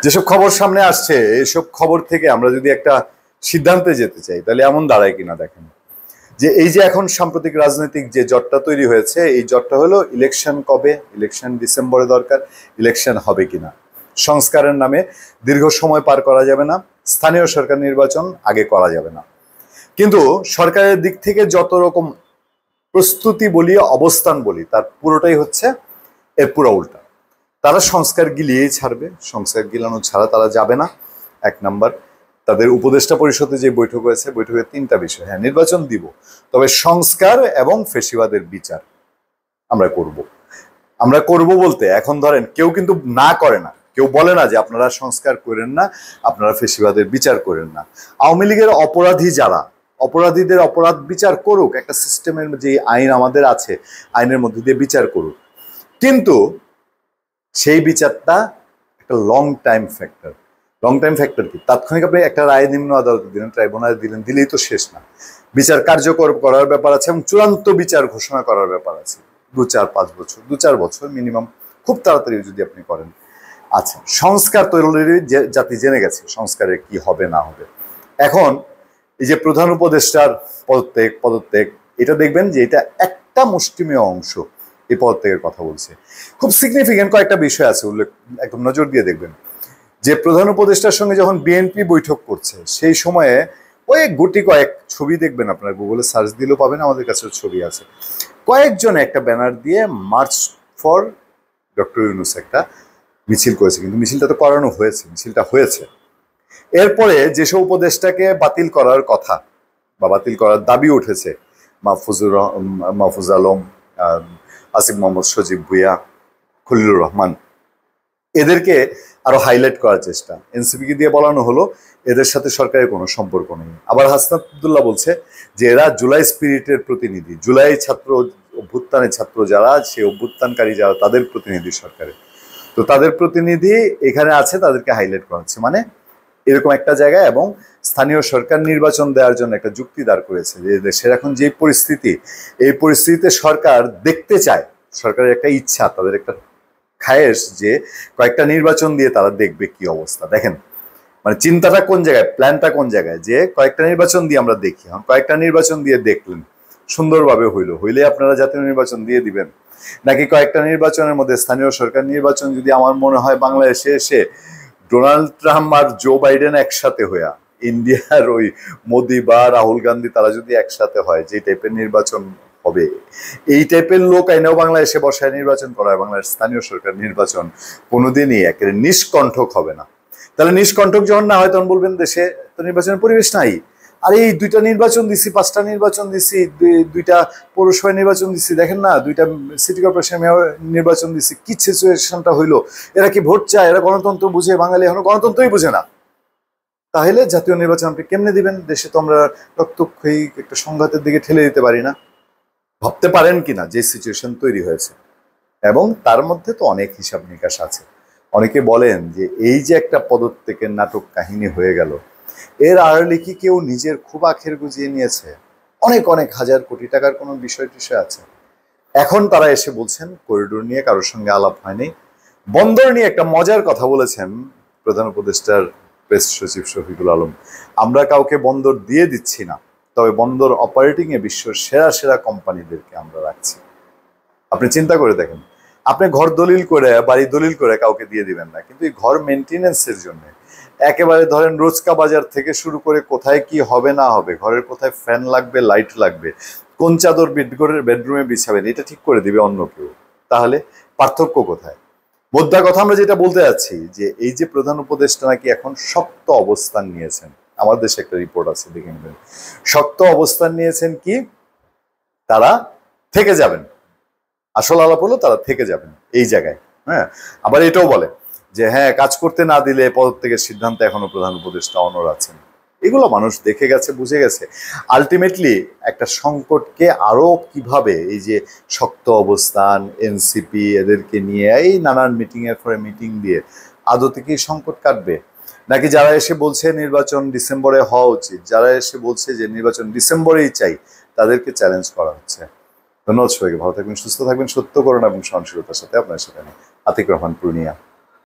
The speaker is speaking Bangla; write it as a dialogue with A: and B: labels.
A: যেসব খবর সামনে আসছে এইসব খবর থেকে আমরা যদি একটা সিদ্ধান্তে যেতে চাই তাহলে এমন দাঁড়ায় কিনা দেখেন, যে এই যে এখন সাম্প্রতিক রাজনৈতিক যে জটটা তৈরি হয়েছে, এই জটটা হলো ইলেকশন কবে, ইলেকশন ডিসেম্বরে দরকার, ইলেকশন হবে কিনা, সংস্কারের নামে দীর্ঘ সময় পার করা যাবে না, স্থানীয় সরকার নির্বাচন আগে করা যাবে না। কিন্তু সরকারের দিক থেকে যত রকম প্রস্তুতি বলি, অবস্থান বলি, তার পুরোটাই হচ্ছে এর পুরো উল্টা। তারা সংস্কার গিলিয়েই ছাড়বে, সংস্কার গিলানো ছাড়া তারা যাবে না। এক নাম্বার, তাদের উপদেষ্টা পরিষদে যে বৈঠক হয়েছে, বৈঠকের 3টা বিষয়, হ্যাঁ নির্বাচন দিব, তবে সংস্কার এবং ফ্যাসিবাদের বিচার আমরা করব। আমরা করব বলতে এখন ধরেন কেউ কিন্তু না করে না, কেউ বলে না যে আপনারা সংস্কার করেন না, আপনারা ফ্যাসিবাদের বিচার করেন না। আওয়ামী লীগের অপরাধী যারা, অপরাধীদের অপরাধ বিচার করুক, একটা সিস্টেমের যে আইন আমাদের আছে আইনের মধ্যে দিয়ে বিচার করুক, কিন্তু সেই বিচারটা একটা long time factor. Long time factor কি? তাৎক্ষণিক আপনি একটা রায় নিম্ন আদালতে দিলেন, ট্রাইব্যুনালে দিলেন, দিলেই তো শেষ না। বিচার কার্যকর করার ব্যাপার আছে এবং চূড়ান্ত বিচার ঘোষণা করার ব্যাপার আছে। 2-4-5 বছর, 2-4 বছর মিনিমাম, খুব তাড়াতাড়ি যদি আপনি করেন। আচ্ছা, সংস্কার তো অলরেডি জাতি জেনে গেছে সংস্কারে কি হবে না হবে। এখন এই যে প্রধান উপদেষ্টার পদত্যাগ, এটা দেখবেন যে এটা একটা মুষ্টিমেয় অংশ এই পদত্যাগের কথা বলছে। খুব সিগনিফিকেন্ট কয়েকটা বিষয় আছে, উল্লেখ একদম নজর দিয়ে দেখবেন যে প্রধান উপদেষ্টার সঙ্গে যখন বিএনপি বৈঠক করছে সেই সময়ে ওই গুটি কয়েক ছবি দেখবেন, আপনার গুগলে সার্চ দিলেও পাবেন, আমাদের কাছে ছবি আছে, কয়েকজন একটা ব্যানার দিয়ে মার্চ ফর ডক্টর ইউনূস একটা মিছিল করেছে। কিন্তু মিছিলটা তো করানো হয়েছে, মিছিলটা হয়েছে। এরপরে যেসব উপদেষ্টাকে বাতিল করার কথা বা বাতিল করার দাবি উঠেছে, মাহফুজ আলম, আসিফ মোহাম্মদ সজীব ভুঁইয়া, খলিলুর রহমান, এদেরকে আরো হাইলাইট করার চেষ্টা। এনসিপিকে দিয়ে বলানো হলো এদের সাথে সরকারের কোনো সম্পর্ক নেই। আবার হাসনাত আব্দুল্লাহ বলছে যে এরা জুলাই স্পিরিটের প্রতিনিধি, জুলাই ছাত্র অভ্যুত্থানের ছাত্র যারা, সেই অভ্যুত্থানকারী যারা, তাদের প্রতিনিধি সরকারের। তো তাদের প্রতিনিধি এখানে আছে, তাদেরকে হাইলাইট করা হচ্ছে, মানে এরকম একটা জায়গায়। এবং স্থানীয় সরকার নির্বাচন দেওয়ার জন্য একটা যুক্তি দাঁড় করেছে যে দেশের এখন যে পরিস্থিতি, এই পরিস্থিতিতে সরকার দেখতে চায়, সরকারের একটা ইচ্ছা, তাদের একটা খায়েশ যে কয়েকটা নির্বাচন দিয়ে তারা দেখবে কি অবস্থা। দেখেন মানে চিন্তাটা কোন জায়গায়, প্ল্যানটা কোন জায়গায়, যে কয়েকটা নির্বাচন দিয়ে আমরা দেখি। এখন কয়েকটা নির্বাচন দিয়ে দেখলেন, সুন্দরভাবে হইলে আপনারা জাতীয় নির্বাচন দিয়ে দিবেন, নাকি কয়েকটা নির্বাচনের মধ্যে স্থানীয় সরকার নির্বাচন যদি আমার মনে হয় বাংলাদেশে এসে ডোনাল্ড ট্রাম্প আর জো বাইডেন একসাথে হইয়া, ইন্ডিয়ার ওই মোদি বা রাহুল গান্ধী তারা যদি একসাথে হয়, যে টাইপের নির্বাচন হবে, এই টাইপের লোক আইনেও বাংলাদেশে বসায় নির্বাচন করা হয়, বাংলাদেশ স্থানীয় সরকার নির্বাচন কোনোদিনই একেবারে নিষ্কণ্ঠক হবে না। তাহলে নিষ্কণ্ঠক যখন না হয় তখন বলবেন দেশে তো নির্বাচনের পরিবেশ নাই। আর এই 2টা নির্বাচন দিছি, 5টা নির্বাচন দিছি, 2টা পৌরসভা নির্বাচন দিছি, দেখেন না 2টা সিটি কর্পোরেশন মেয়র নির্বাচন দিছি, কি সিচুয়েশনটা হইলো। এরা কি ভোট চায়? এরা গণতন্ত্র বুঝে? বাঙালি এখনো গণতন্ত্রই বুঝে না। তাহলে জাতীয় নির্বাচন আপনি কেমনে দিবেন? দেশে তো আমরা রক্তক্ষয়ী একটা সংঘাতের দিকে ঠেলে দিতে পারি না। ভাবতে পারেন কিনা যে সিচুয়েশন তৈরি হয়েছে। এবং তার মধ্যে তো অনেক হিসাব নিকাশ আছে। অনেকে বলেন যে এই যে একটা পদত্যাগের নাটক কাহিনী হয়ে গেল, এর আড়ালে কি কেউ নিজের খুব আখের গুজিয়ে নিয়েছে? অনেক অনেক হাজার কোটি টাকার কোনো বিষয় টিষয় আছে। এখন তারা এসে বলছেন করিডোর নিয়ে কারোর সঙ্গে আলাপ হয়নি। বন্দর নিয়ে একটা মজার কথা বলেছেন প্রধান উপদেষ্টার প্রেস সচিব শফিকুল আলম, আমরা কাউকে বন্দর দিয়ে দিচ্ছি না, তবে বন্দর অপারেটিং এ বিশ্বের সেরা সেরা কোম্পানিদেরকে আমরা রাখছি। আপনি চিন্তা করে দেখেন, আপনি ঘর দলিল করে, বাড়ি দলিল করে কাউকে দিয়ে দিবেন না, কিন্তু এই ঘর মেনটেনেন্সের জন্য একেবারে ধরেন রোজকা বাজার থেকে শুরু করে কোথায় কি হবে না হবে, ঘরের কোথায় ফ্যান লাগবে, লাইট লাগবে, কোন চাদর বেডরুমে বিছাবেন, এটা ঠিক করে দিবে অন্য কেউ। তাহলে পার্থক্য কোথায়? মোদ্দা কথা আমরা যেটা বলতে যাচ্ছি যে এই যে প্রধান উপদেষ্টা নাকি এখন শক্ত অবস্থান নিয়েছেন, আমাদের দেশে একটা রিপোর্ট আছে দেখে নেবেন, শক্ত অবস্থান নিয়েছেন কি তারা থেকে যাবেন। আসল আলাপ হলো তারা থেকে যাবেন এই জায়গায়। হ্যাঁ, আবার এটাও বলে যে হ্যাঁ কাজ করতে না দিলে পদত্যাগের সিদ্ধান্ত এখনো প্রধান উপদেষ্টা অনড় আছেন। এগুলো মানুষ দেখে গেছে, বুঝে গেছে। আলটিমেটলি একটা সংকটকে আরো কিভাবে এই যে শক্ত অবস্থান, এনসিপি এদেরকে নিয়ে এই নানান মিটিং এর পরে মিটিং দিয়ে আদতে কি সংকট কাটবে? নাকি যারা এসে বলছে নির্বাচন ডিসেম্বরে হওয়া উচিত, যারা এসে বলছে যে নির্বাচন ডিসেম্বরেই চাই, তাদেরকে চ্যালেঞ্জ করা হচ্ছে। ধন্যবাদ সবাইকে, ভালো থাকবেন, সুস্থ থাকবেন, সত্য করুন এবং সহনশীলতার সাথে আপনার সাথে আতিক রহমান পূর্ণিয়া।